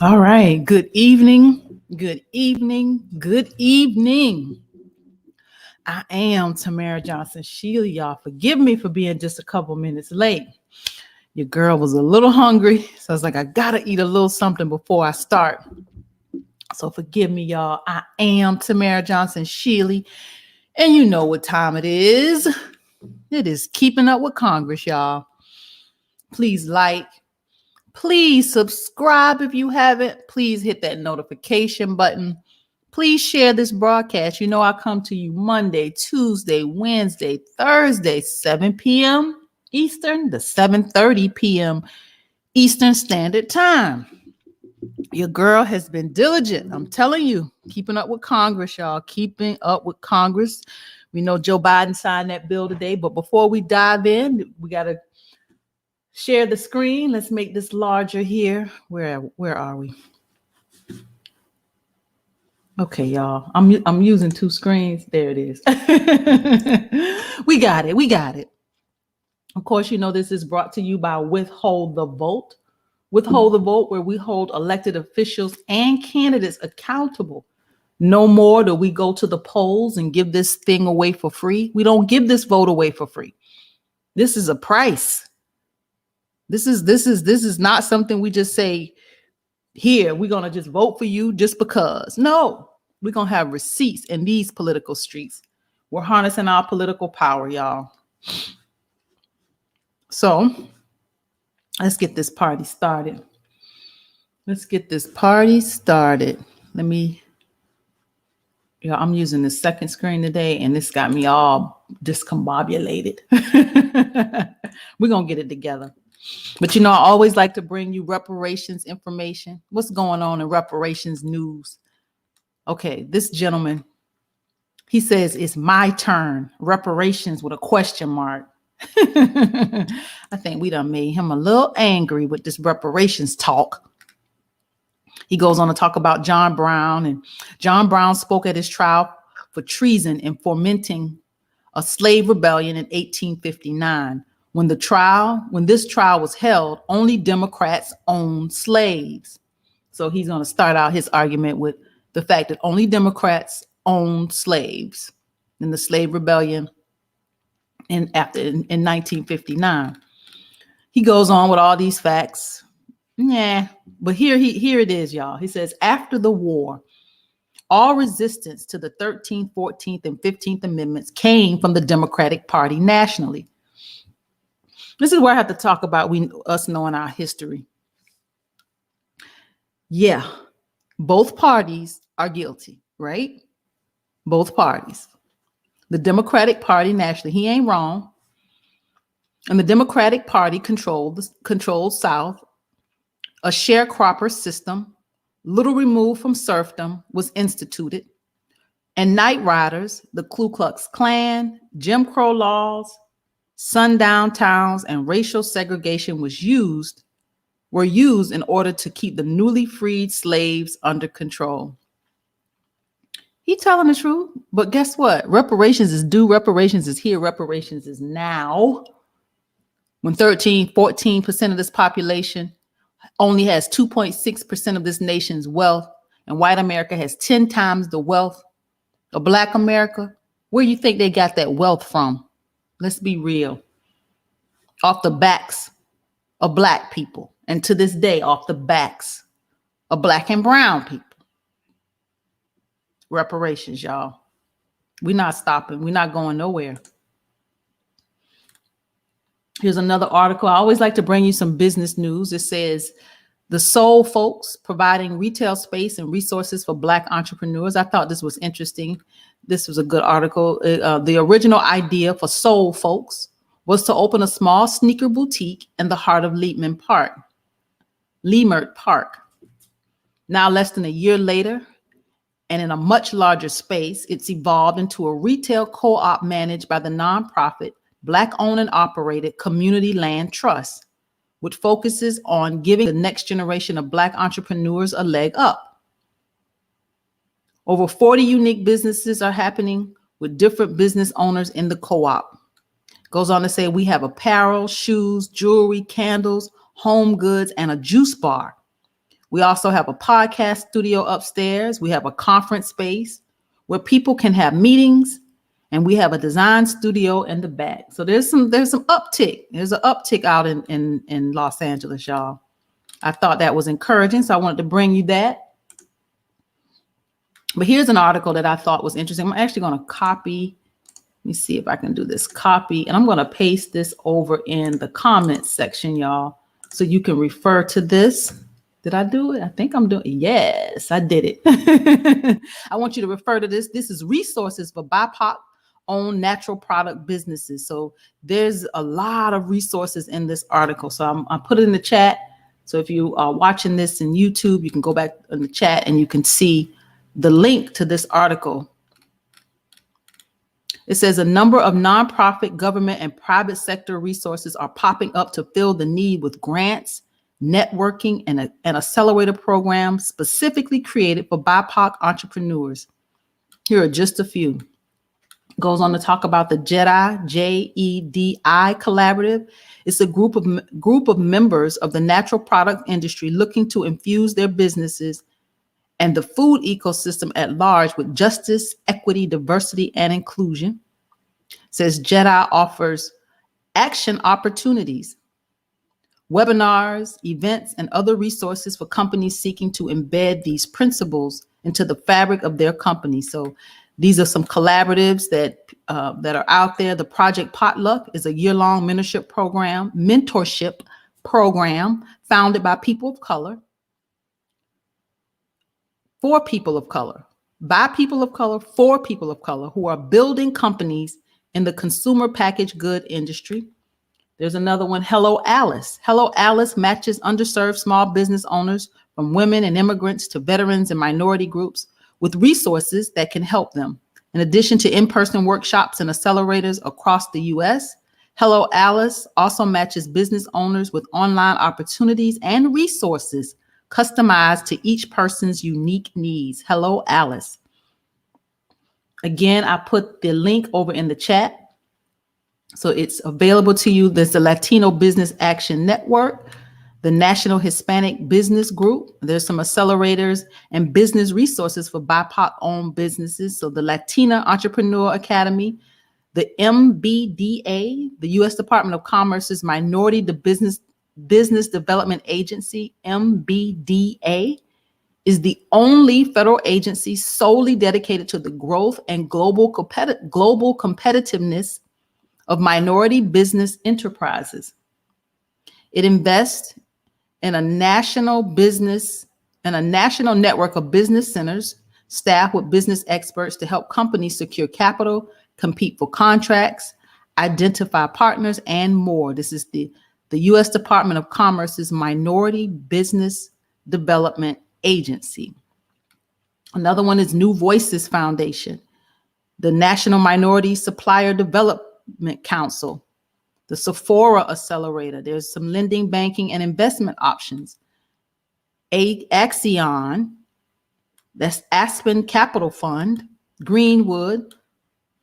All right. Good evening. Good evening. Good evening. I am Tamara Johnson Sheila. Y'all forgive me for being just a couple minutes late. Your girl was a little hungry, so I was like, I gotta eat a little something before I start. So forgive me, y'all. I am Tamara Johnson Sheila, and you know what time it is. It is Keeping Up with Congress, y'all. Please like. Please subscribe if you haven't. Please hit that notification button. Please share this broadcast. You know I come to you Monday, Tuesday, Wednesday, Thursday, 7 p.m. Eastern to 7:30 p.m. Eastern Standard Time. Your girl has been diligent. I'm telling you, keeping up with Congress, y'all. Keeping up with Congress. We know Joe Biden signed that bill today, but before we dive in, we got to share the screen. Let's make this larger here. Where are we? Okay, y'all. I'm using two screens. There it is. We got it. Of course, you know this is brought to you by Withhold the Vote. Withhold the Vote, where we hold elected officials and candidates accountable. No more do we go to the polls and give this thing away for free. We don't give this vote away for free. This is a price. This is not something we just say, here, we're going to just vote for you just because. No, we're going to have receipts in these political streets. We're harnessing our political power, y'all. So let's get this party started. I'm using the second screen today, and this got me all discombobulated. We're going to get it together. But, you know, I always like to bring you reparations information. What's going on in reparations news? Okay, this gentleman, he says, it's my turn. Reparations with a question mark. I think we done made him a little angry with this reparations talk. He goes on to talk about John Brown, and John Brown spoke at his trial for treason in fomenting a slave rebellion in 1859. When this trial was held, only Democrats owned slaves. So he's going to start out his argument with the fact that only Democrats owned slaves in the slave rebellion in 1959. He goes on with all these facts. Yeah, but here it is, y'all. He says, after the war, all resistance to the 13th, 14th, and 15th Amendments came from the Democratic Party nationally. This is where I have to talk about us knowing our history. Yeah, both parties are guilty, right? Both parties. The Democratic Party nationally, he ain't wrong. And the Democratic Party controlled South. A sharecropper system, little removed from serfdom, was instituted. And night riders, the Ku Klux Klan, Jim Crow laws, sundown towns, and racial segregation were used in order to keep the newly freed slaves under control. He telling the truth, but guess what? Reparations is due, reparations is here, reparations is now. When 14% of this population only has 2.6% of this nation's wealth, and white America has 10 times the wealth of Black America, where you think they got that wealth from? Let's be real. Off the backs of Black people, and to this day, off the backs of Black and brown people. Reparations, y'all. We're not stopping. We're not going nowhere. Here's another article. I always like to bring you some business news. It says, the Soul Folks providing retail space and resources for Black entrepreneurs. I thought this was interesting. This was a good article. The original idea for Soul Folks was to open a small sneaker boutique in the heart of Leitman Park. Leimert Park. Now, less than a year later, and in a much larger space, it's evolved into a retail co-op managed by the nonprofit Black-owned and operated Community Land Trust, which focuses on giving the next generation of Black entrepreneurs a leg up. Over 40 unique businesses are happening with different business owners in the co-op. Goes on to say we have apparel, shoes, jewelry, candles, home goods, and a juice bar. We also have a podcast studio upstairs. We have a conference space where people can have meetings, and we have a design studio in the back. So there's some uptick. There's an uptick out in Los Angeles, y'all. I thought that was encouraging, so I wanted to bring you that. But here's an article that I thought was interesting. I'm actually going to copy. Let me see if I can do this. Copy, and I'm going to paste this over in the comments section, y'all, so you can refer to this. Did I do it? I think I'm doing it. Yes, I did it. I want you to refer to this. This is resources for BIPOC-owned natural product businesses. So there's a lot of resources in this article. So I put it in the chat. So if you are watching this in YouTube, you can go back in the chat and you can see the link to this article. It says a number of nonprofit, government, and private sector resources are popping up to fill the need with grants, networking, and an accelerator program specifically created for BIPOC entrepreneurs. Here are just a few. Goes on to talk about the JEDI, J-E-D-I Collaborative. It's a group of members of the natural product industry looking to infuse their businesses and the food ecosystem at large with justice, equity, diversity, and inclusion. It says JEDI offers action opportunities, webinars, events, and other resources for companies seeking to embed these principles into the fabric of their company. So these are some collaboratives that are out there. The Project Potluck is a year-long mentorship program founded by people of color, for people of color, by people of color, for people of color who are building companies in the consumer packaged good industry. There's another one, Hello Alice. Hello Alice matches underserved small business owners from women and immigrants to veterans and minority groups with resources that can help them. In addition to in-person workshops and accelerators across the U.S., Hello Alice also matches business owners with online opportunities and resources customized to each person's unique needs. Hello Alice. Again, I put the link over in the chat, so it's available to you. There's the Latino Business Action Network, the National Hispanic Business Group. There's some accelerators and business resources for BIPOC-owned businesses. So the Latina Entrepreneur Academy, the MBDA, the U.S. Department of Commerce's Minority Business Development Agency, MBDA, is the only federal agency solely dedicated to the growth and global competitiveness of minority business enterprises. It invests in a national network of business centers staffed with business experts to help companies secure capital, compete for contracts, identify partners, and more. This is the U.S. Department of Commerce's Minority Business Development Agency. Another one is New Voices Foundation, the National Minority Supplier Development Council, the Sephora Accelerator. There's some lending, banking, and investment options. Axion, that's Aspen Capital Fund, Greenwood,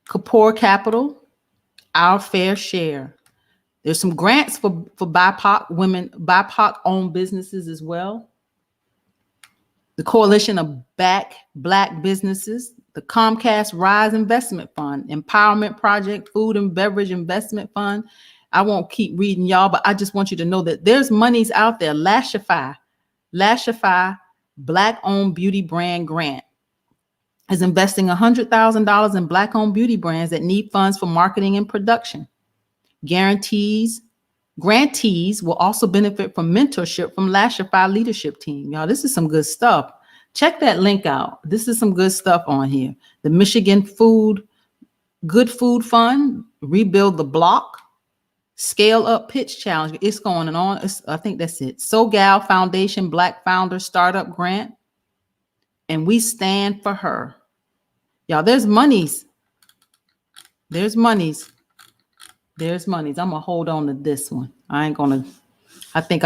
Kapoor Capital, Our Fair Share. There's some grants for BIPOC women, BIPOC-owned businesses as well. The Coalition of Black Businesses, the Comcast Rise Investment Fund, Empowerment Project, Food and Beverage Investment Fund. I won't keep reading y'all, but I just want you to know that there's monies out there. Lashify, Black-owned beauty brand grant, is investing $100,000 in Black-owned beauty brands that need funds for marketing and production. Grantees will also benefit from mentorship from Lashify leadership team. Y'all, this is some good stuff. Check that link out. This is some good stuff on here. The Michigan Good Food Fund, Rebuild the Block, Scale Up Pitch Challenge. It's going on. I think that's it. SoGal Foundation Black Founder Startup Grant. And we stand for her. Y'all, there's monies. There's monies. There's monies. I'm going to hold on to this one. I think I'm going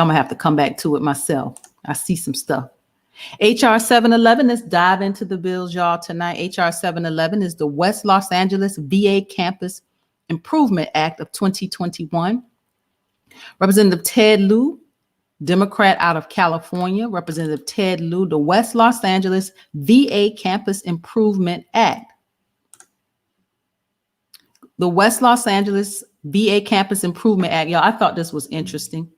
to have to come back to it myself. I see some stuff. HR 711, let's dive into the bills, y'all, tonight. HR 711 is the West Los Angeles VA Campus Improvement Act of 2021. Representative Ted Lieu, Democrat out of California. Representative Ted Lieu, the West Los Angeles VA Campus Improvement Act. The West Los Angeles VA Campus Improvement Act, y'all, I thought this was interesting.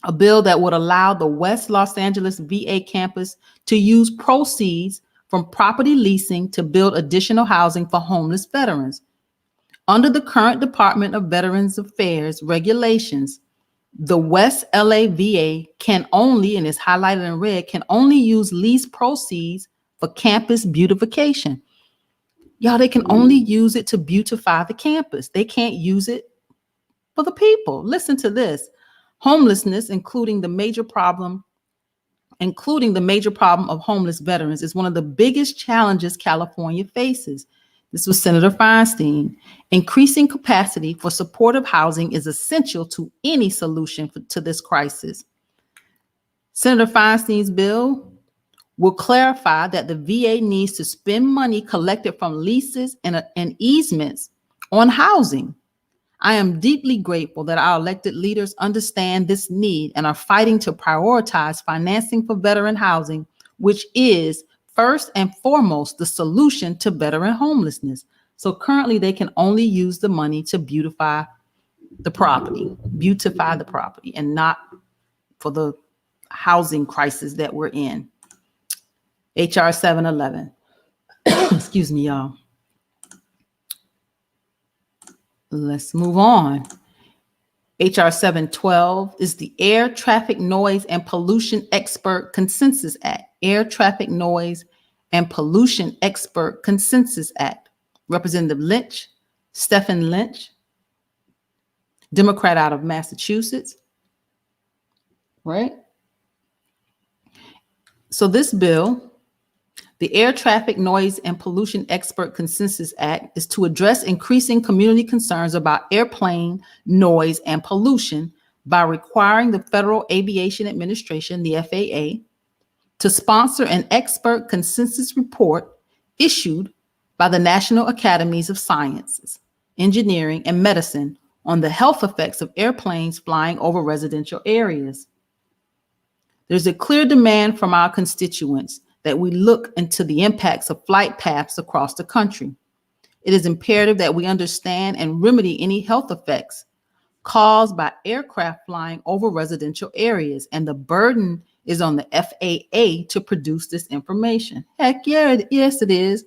A bill that would allow the West Los Angeles VA campus to use proceeds from property leasing to build additional housing for homeless veterans. Under the current Department of Veterans Affairs regulations, the West LA VA can only, and it's highlighted in red, can only use lease proceeds for campus beautification. Y'all, they can only use it to beautify the campus. They can't use it for the people. Listen to this. Homelessness, including the major problem of homeless veterans, is one of the biggest challenges California faces. This was Senator Feinstein. Increasing capacity for supportive housing is essential to any solution to this crisis. Senator Feinstein's bill will clarify that the VA needs to spend money collected from leases and easements on housing. I am deeply grateful that our elected leaders understand this need and are fighting to prioritize financing for veteran housing, which is first and foremost the solution to veteran homelessness. So currently they can only use the money to beautify the property, and not for the housing crisis that we're in. HR 711. Excuse me, y'all. Let's move on. HR 712 is the Air Traffic Noise and Pollution Expert Consensus Act. Air Traffic Noise and Pollution Expert Consensus Act. Representative Lynch, Stephen Lynch, Democrat out of Massachusetts. Right? So this bill, the Air Traffic Noise and Pollution Expert Consensus Act, is to address increasing community concerns about airplane noise and pollution by requiring the Federal Aviation Administration, the FAA, to sponsor an expert consensus report issued by the National Academies of Sciences, Engineering, and Medicine on the health effects of airplanes flying over residential areas. There's a clear demand from our constituents that we look into the impacts of flight paths across the country. It is imperative that we understand and remedy any health effects caused by aircraft flying over residential areas, and the burden is on the FAA to produce this information. Heck yeah, yes it is.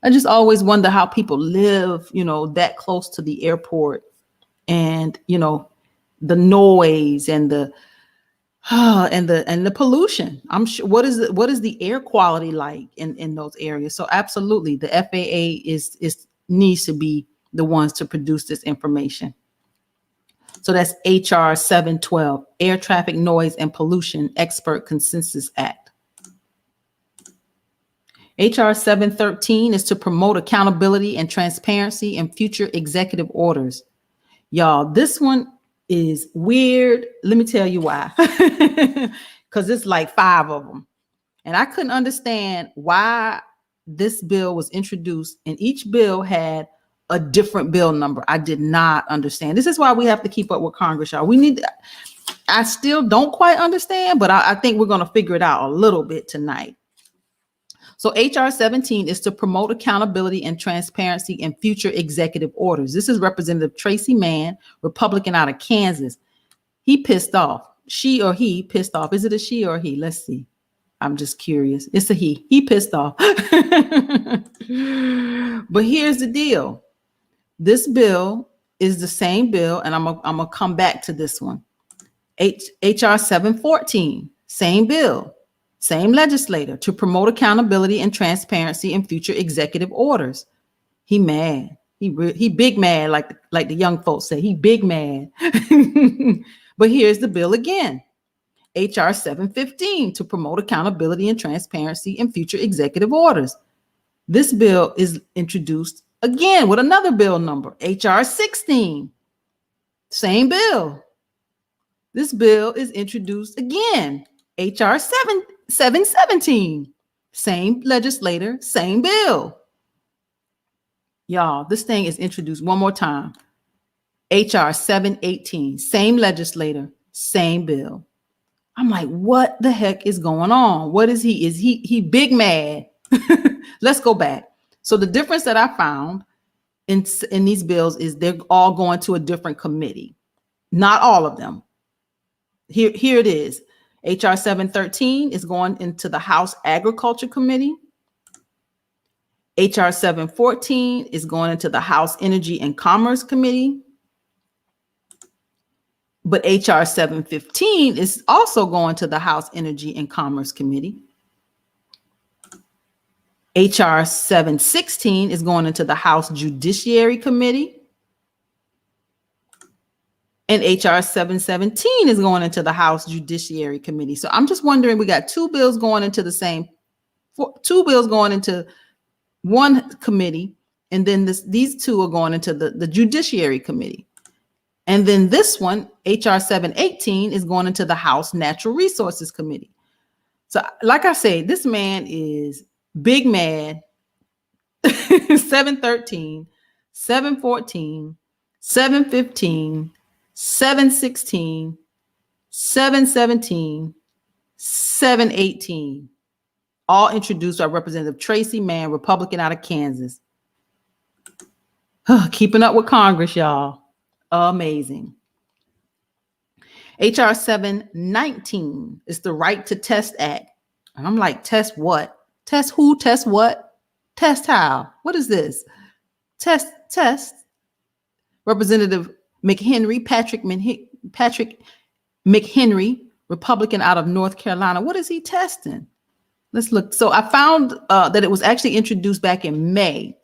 I just always wonder how people live, that close to the airport, and the noise and the pollution. I'm sure. What is the air quality like in those areas? So absolutely, the FAA needs to be the ones to produce this information. So that's HR 712, Air Traffic Noise and Pollution Expert Consensus Act. HR 713 is to promote accountability and transparency in future executive orders. Y'all, this one is weird. Let me tell you why. Because it's like 5 of them. And I couldn't understand why this bill was introduced, and each bill had a different bill number. I did not understand. This is why we have to keep up with Congress, y'all. I still don't quite understand, but I think we're going to figure it out a little bit tonight. So HR 17 is to promote accountability and transparency in future executive orders. This is Representative Tracy Mann, Republican out of Kansas. He pissed off. She or he pissed off. Is it a she or a he? Let's see. I'm just curious. It's a he. He pissed off. But here's the deal. This bill is the same bill, and I'm gonna come back to this one. HR 714, same bill. Same legislator, to promote accountability and transparency in future executive orders. He mad. He big mad, like the young folks say. He big mad. But here's the bill again. HR 715 to promote accountability and transparency in future executive orders. This bill is introduced again with another bill number, HR 16. Same bill. This bill is introduced again, HR 717. Same legislator, same bill. Y'all, this thing is introduced one more time. HR 718, same legislator, same bill. I'm like, what the heck is going on? What is he? Is he big mad? Let's go back. So the difference that I found in these bills is they're all going to a different committee. Not all of them. Here it is. HR 713 is going into the House Agriculture Committee. HR 714 is going into the House Energy and Commerce Committee. But HR 715 is also going to the House Energy and Commerce Committee. HR 716 is going into the House Judiciary Committee. And HR 717 is going into the House Judiciary Committee. So I'm just wondering, we got two bills going into one committee, and then these two are going into the Judiciary Committee. And then this one, HR 718, is going into the House Natural Resources Committee. So like I say, this man is big mad. 713, 714, 715, 716, 717, 718. All introduced by Representative Tracy Mann, Republican out of Kansas. Keeping up with Congress, y'all. Amazing. HR 719 is the Right to Test Act. And I'm like, test what? Test who? Test what? Test how? What is this? Test. Representative Patrick McHenry, Republican out of North Carolina. What is he testing? Let's look. So I found that it was actually introduced back in May.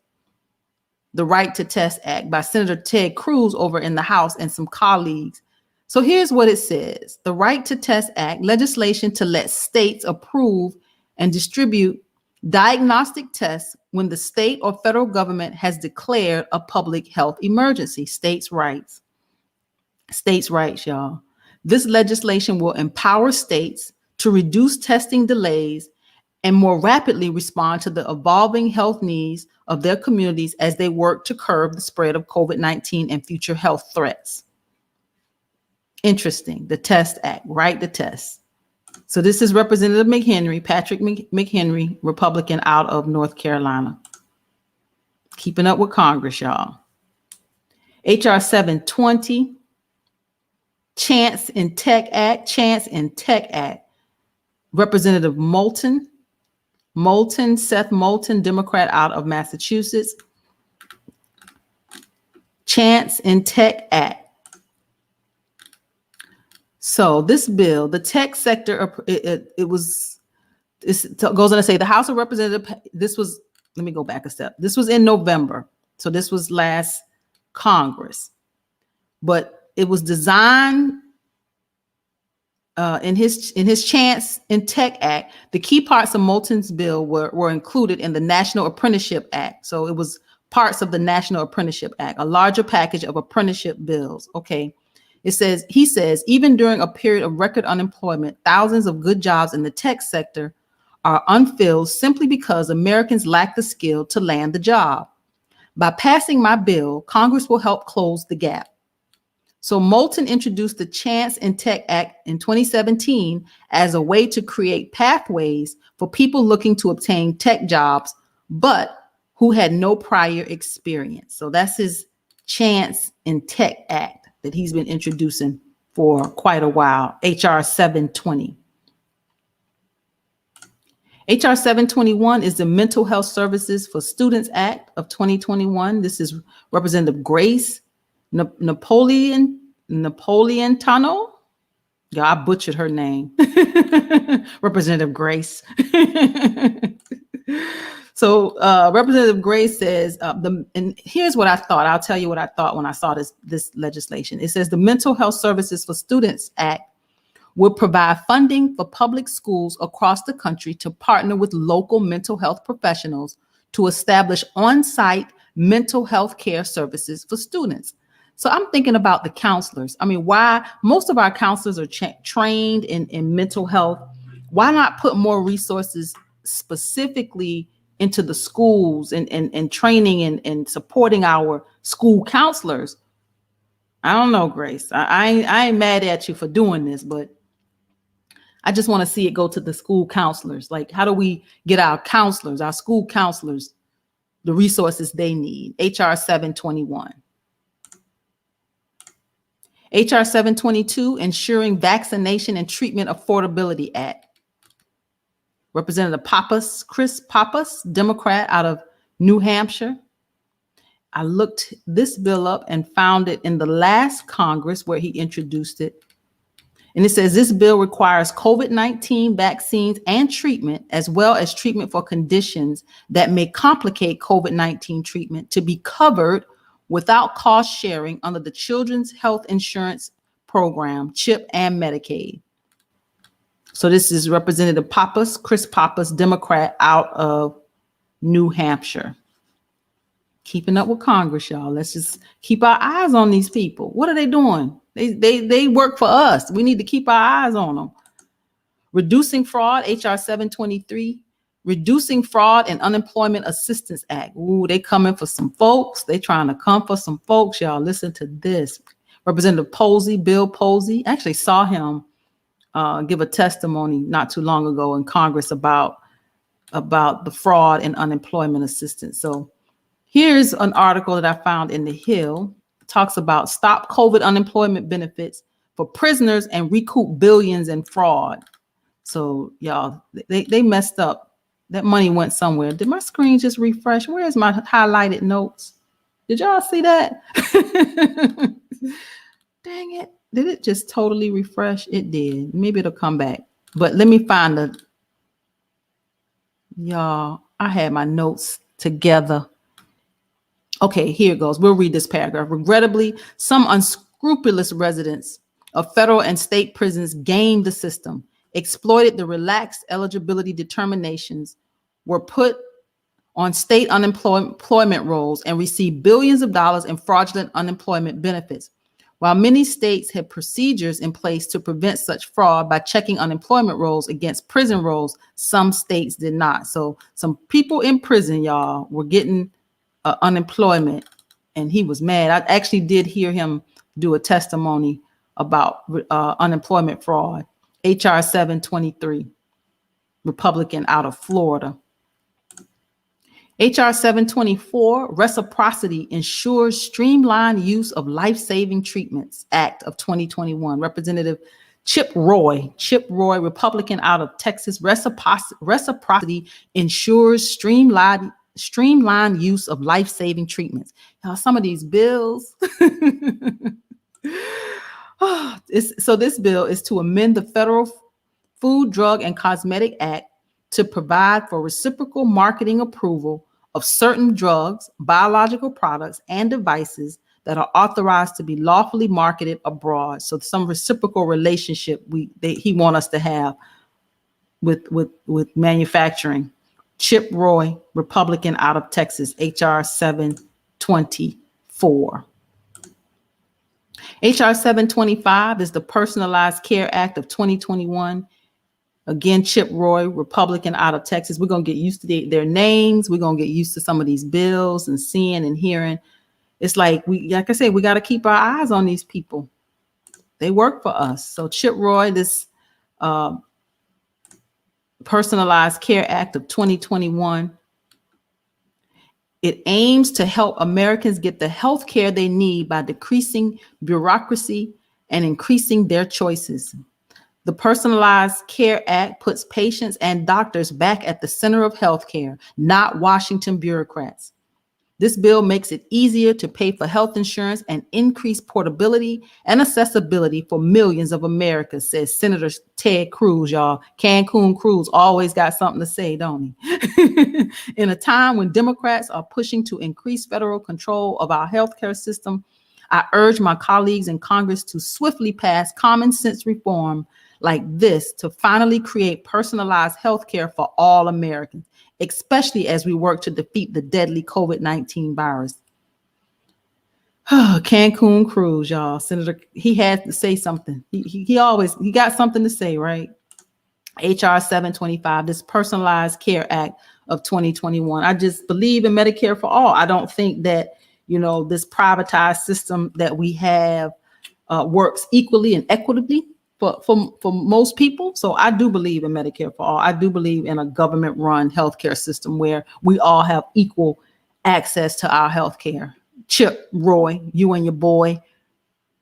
The Right to Test Act by Senator Ted Cruz over in the House and some colleagues. So here's what it says. The Right to Test Act, legislation to let states approve and distribute diagnostic tests when the state or federal government has declared a public health emergency. States' rights. States' rights, y'all. This legislation will empower states to reduce testing delays and more rapidly respond to the evolving health needs of their communities as they work to curb the spread of COVID-19 and future health threats. Interesting. The Test Act, right? The test. So this is Representative Patrick McHenry, Republican out of North Carolina. Keeping up with Congress, y'all. HR 720, Chance and Tech Act. Representative Seth Moulton, Democrat out of Massachusetts. Chance and Tech Act. So this bill, the tech sector, it goes on to say the House of Representatives, let me go back a step. This was in November. So this was last Congress. But it was designed in his Chance and Tech Act. The key parts of Moulton's bill were included in the National Apprenticeship Act. So it was parts of the National Apprenticeship Act, a larger package of apprenticeship bills. Okay. He says, even during a period of record unemployment, thousands of good jobs in the tech sector are unfilled simply because Americans lack the skill to land the job. By passing my bill, Congress will help close the gap. So Moulton introduced the Chance and Tech Act in 2017 as a way to create pathways for people looking to obtain tech jobs, but who had no prior experience. So that's his Chance and Tech Act that he's been introducing for quite a while, HR 720. HR 721 is the Mental Health Services for Students Act of 2021. This is Representative Grace Napolitano. Yeah, I butchered her name. Representative Grace. So So Representative Gray says, and here's what I thought. I'll tell you what I thought when I saw this legislation. It says the Mental Health Services for Students Act will provide funding for public schools across the country to partner with local mental health professionals to establish on-site mental health care services for students. So I'm thinking about the counselors. I mean, why most of our counselors are trained in mental health. Why not put more resources specifically into the schools and training and supporting our school counselors? I don't know, Grace. I ain't mad at you for doing this, but I just want to see it go to the school counselors. Like, how do we get our counselors, our school counselors, the resources they need? HR 721. HR 722, Ensuring Vaccination and Treatment Affordability Act. Representative Chris Pappas, Democrat out of New Hampshire. I looked this bill up and found it in the last Congress where he introduced it. And it says this bill requires COVID-19 vaccines and treatment, as well as treatment for conditions that may complicate COVID-19 treatment, to be covered without cost sharing under the Children's Health Insurance Program, CHIP, and Medicaid. So this is Representative Pappas, Chris Pappas, Democrat out of New Hampshire. Keeping up with Congress, y'all. Let's just keep our eyes on these people. What are they doing? They work for us. We need to keep our eyes on them. Reducing Fraud, HR 723. Reducing Fraud and Unemployment Assistance Act. Ooh, they coming for some folks. They trying to come for some folks, y'all. Listen to this. Representative Posey, Bill Posey. I actually saw him give a testimony not too long ago in Congress about the fraud and unemployment assistance. So here's an article that I found in The Hill. It talks about stop COVID unemployment benefits for prisoners and recoup billions in fraud. So y'all, they messed up. That money went somewhere. Did my screen just refresh? Where's my highlighted notes? Did y'all see that? Dang it. Did it just totally refresh? It did. Maybe it'll come back. But let me find y'all, I had my notes together. Okay, here it goes. We'll read this paragraph. Regrettably, some unscrupulous residents of federal and state prisons gamed the system, exploited the relaxed eligibility determinations, were put on state unemployment rolls, and received billions of dollars in fraudulent unemployment benefits. While many states had procedures in place to prevent such fraud by checking unemployment rolls against prison rolls, some states did not. So some people in prison, y'all, were getting unemployment, and he was mad. I actually did hear him do a testimony about unemployment fraud. HR 723, Republican out of Florida. HR 724, Reciprocity Ensures Streamlined Use of Life-Saving Treatments Act of 2021. Representative Chip Roy, Republican out of Texas. Reciprocity ensures streamlined use of life-saving treatments. Now, some of these bills. So this bill is to amend the Federal Food, Drug, and Cosmetic Act to provide for reciprocal marketing approval of certain drugs, biological products, and devices that are authorized to be lawfully marketed abroad. So some reciprocal relationship he want us to have with manufacturing. Chip Roy, Republican out of Texas, HR 724. HR 725 is the Personalized Care Act of 2021. Again, Chip Roy, Republican out of Texas. We're going to get used to their names. We're going to get used to some of these bills and seeing and hearing. It's like I said, we got to keep our eyes on these people. They work for us. So Chip Roy, this Personalized Care Act of 2021, it aims to help Americans get the health care they need by decreasing bureaucracy and increasing their choices. The Personalized Care Act puts patients and doctors back at the center of healthcare, not Washington bureaucrats. This bill makes it easier to pay for health insurance and increase portability and accessibility for millions of Americans, says Senator Ted Cruz, y'all. Cancun Cruz always got something to say, don't he? In a time when Democrats are pushing to increase federal control of our healthcare system, I urge my colleagues in Congress to swiftly pass common sense reform like this to finally create personalized healthcare for all Americans, especially as we work to defeat the deadly COVID-19 virus. Cancun Cruz, y'all. Senator, he had to say something. He got something to say, right? HR 725, this Personalized Care Act of 2021. I just believe in Medicare for all. I don't think that, this privatized system that we have works equally and equitably for most people. So I do believe in Medicare for all. I do believe in a government-run healthcare system where we all have equal access to our healthcare. Chip Roy, you and your boy,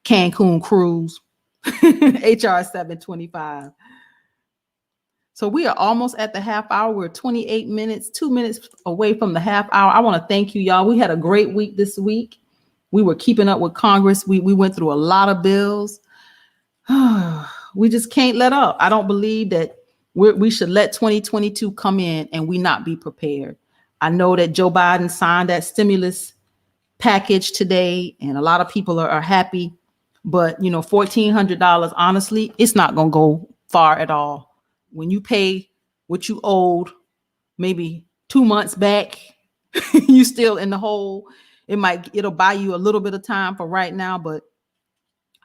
Cancun Cruz, HR 725. So we are almost at the half hour. We're 28 minutes, 2 minutes away from the half hour. I want to thank you, y'all. We had a great week this week. We were keeping up with Congress. We went through a lot of bills. We just can't let up. I don't believe that we should let 2022 come in and we not be prepared. I know that Joe Biden signed that stimulus package today, and a lot of people are happy. But, $1,400, honestly, it's not going to go far at all. When you pay what you owed maybe 2 months back, you still in the hole. It'll buy you a little bit of time for right now, but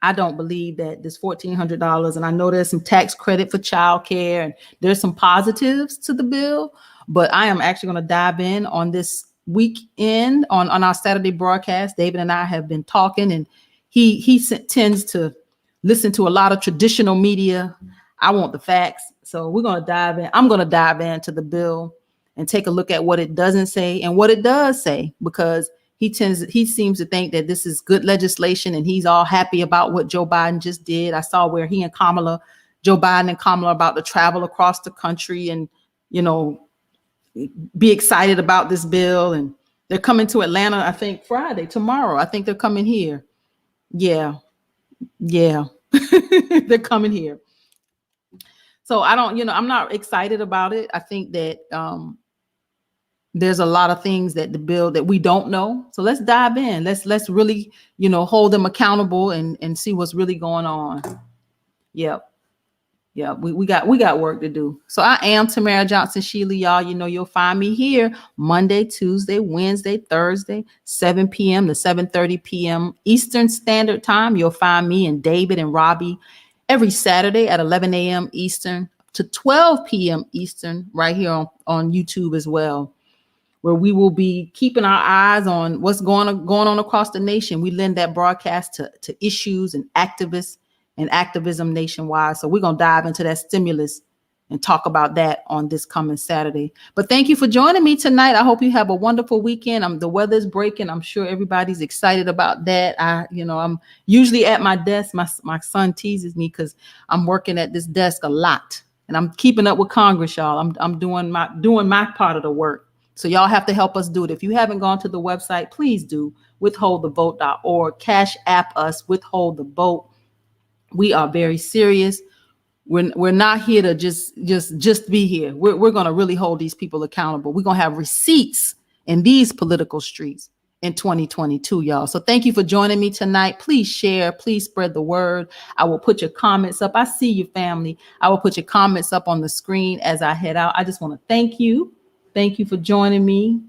I don't believe that this $1,400, and I know there's some tax credit for childcare and there's some positives to the bill, but I am actually going to dive in on this weekend on our Saturday broadcast. David and I have been talking, and he tends to listen to a lot of traditional media. I want the facts. So we're going to dive in. I'm going to dive into the bill and take a look at what it doesn't say and what it does say, because he seems to think that this is good legislation and he's all happy about what Joe Biden just did. I saw where Joe Biden and Kamala about to travel across the country and, be excited about this bill. And they're coming to Atlanta, I think tomorrow. I think they're coming here. Yeah. They're coming here. So I'm not excited about it. I think that there's a lot of things that the bill that we don't know. So let's dive in. Let's really, hold them accountable and see what's really going on. Yep. We got work to do. So I am Tamara Johnson Shealy, y'all. You'll find me here Monday, Tuesday, Wednesday, Thursday, 7 p.m. to 7:30 p.m. Eastern Standard Time. You'll find me and David and Robbie every Saturday at 11 a.m. Eastern to 12 p.m. Eastern, right here on YouTube as well, where we will be keeping our eyes on what's going on across the nation. We lend that broadcast to issues and activists and activism nationwide. So we're going to dive into that stimulus and talk about that on this coming Saturday. But thank you for joining me tonight. I hope you have a wonderful weekend. The weather's breaking. I'm sure everybody's excited about that. I'm usually at my desk. My son teases me because I'm working at this desk a lot, and I'm keeping up with Congress, y'all. I'm doing my part of the work. So y'all have to help us do it. If you haven't gone to the website, please do withholdthevote.org. Cash app us, withhold the vote. We are very serious. We're not here to just be here. We're going to really hold these people accountable. We're going to have receipts in these political streets in 2022, y'all. So thank you for joining me tonight. Please share. Please spread the word. I will put your comments up. I see you, family. I will put your comments up on the screen as I head out. I just want to thank you. Thank you for joining me.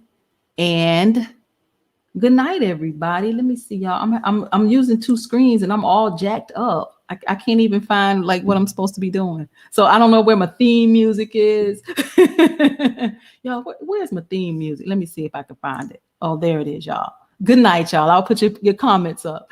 And good night, everybody. Let me see, y'all. I'm using two screens and I'm all jacked up. I can't even find what I'm supposed to be doing. So I don't know where my theme music is. Y'all, where's my theme music? Let me see if I can find it. Oh, there it is, y'all. Good night, y'all. I'll put your comments up.